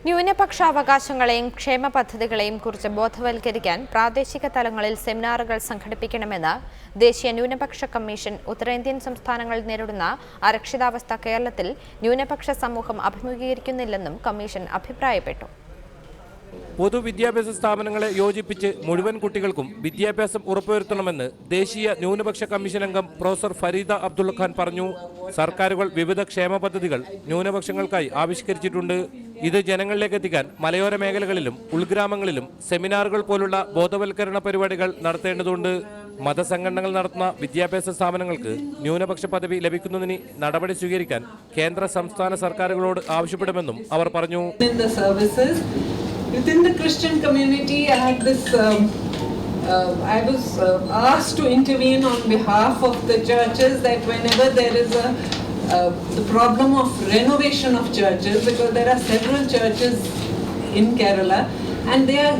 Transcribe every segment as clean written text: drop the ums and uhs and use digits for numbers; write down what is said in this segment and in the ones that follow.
ന്യൂനപക്ഷാവകാശങ്ങളെയും ക്ഷേമ പദ്ധതികളെയും കുറിച്ച് ബോധവൽക്കരിക്കാൻ പ്രാദേശിക തലങ്ങളിൽ സെമിനാറുകൾ സംഘടിപ്പിക്കണമെന്ന് ദേശീയ ന്യൂനപക്ഷ കമ്മീഷൻ. ഉത്തരേന്ത്യൻ സംസ്ഥാനങ്ങൾ നേരിടുന്ന അരക്ഷിതാവസ്ഥ കേരളത്തിൽ ന്യൂനപക്ഷ സമൂഹം അഭിമുഖീകരിക്കുന്നില്ലെന്നും കമ്മീഷൻ അഭിപ്രായപ്പെട്ടു. പൊതുവിദ്യാഭ്യാസ സ്ഥാപനങ്ങളെ യോജിപ്പിച്ച് മുഴുവൻ കുട്ടികൾക്കും വിദ്യാഭ്യാസം ഉറപ്പുവരുത്തണമെന്ന് ദേശീയ ന്യൂനപക്ഷ കമ്മീഷൻ അംഗം പ്രൊഫസർ ഫരീദ അബ്ദുള്ള ഖാൻ പറഞ്ഞു. സർക്കാരുകൾ വിവിധ ക്ഷേമ പദ്ധതികൾ ന്യൂനപക്ഷങ്ങൾക്കായി ആവിഷ്കരിച്ചിട്ടുണ്ട്. ഇത് ജനങ്ങളിലേക്ക് എത്തിക്കാൻ മലയോര മേഖലകളിലും ഉൾഗ്രാമങ്ങളിലും സെമിനാറുകൾ പോലുള്ള ബോധവൽക്കരണ പരിപാടികൾ നടത്തേണ്ടതുണ്ട്. മതസംഘടനകൾ നടത്തുന്ന വിദ്യാഭ്യാസ സ്ഥാപനങ്ങൾക്ക് ന്യൂനപക്ഷ പദവി ലഭിക്കുന്നതിന് നടപടി സ്വീകരിക്കാൻ കേന്ദ്ര സംസ്ഥാന സർക്കാരുകളോട് ആവശ്യപ്പെടുമെന്നും അവർ പറഞ്ഞു. Within the Christian community, I was asked to intervene on behalf of the churches that whenever there is the problem of renovation of churches, because there are several churches in Kerala and they are,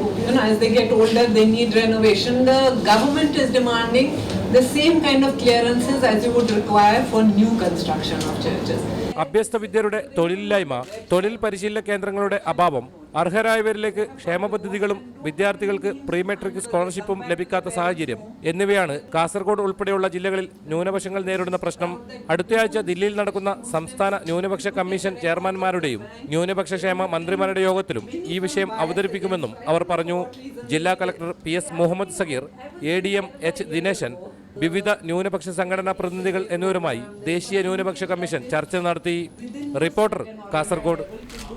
as they get older, they need renovation. The government is demanding the same kind of clearances as you would require for new construction of churches. അഭ്യസ്ത വിദ്യരുടെ തൊഴിലില്ലായ്മ, തൊഴിൽ പരിശീലന കേന്ദ്രങ്ങളുടെ അഭാവം, അർഹരായവരിലേക്ക് ക്ഷേമ പദ്ധതികളും വിദ്യാർത്ഥികൾക്ക് pre metric സ്കോളർഷിപ്പും ലഭിക്കാത്ത സാഹചര്യം എന്നിവയാണ് കാസർഗോഡ് ഉൾപ്പെടെയുള്ള ജില്ലകളിൽ ന്യൂനപക്ഷങ്ങൾ നേരിടുന്ന പ്രശ്നം. അടുത്തയാഴ്ച ദില്ലിയിൽ നടക്കുന്ന സംസ്ഥാന ന്യൂനപക്ഷ കമ്മീഷൻ ചെയർമാൻമാരുടെയും ന്യൂനപക്ഷ ക്ഷേമ മന്ത്രിമാരുടെ യോഗത്തിലും ഈ വിഷയം അവതരിപ്പിക്കുമെന്നും അവർ പറഞ്ഞു. ജില്ലാ collector PS Muhammad Sagheer, ADM H Dineshan, വിവിധ ന്യൂനപക്ഷ സംഘടനാ പ്രതിനിധികൾ എന്നിവരുമായി ദേശീയ ന്യൂനപക്ഷ കമ്മീഷൻ ചർച്ച നടത്തി. റിപ്പോർട്ടർ, കാസർഗോഡ്.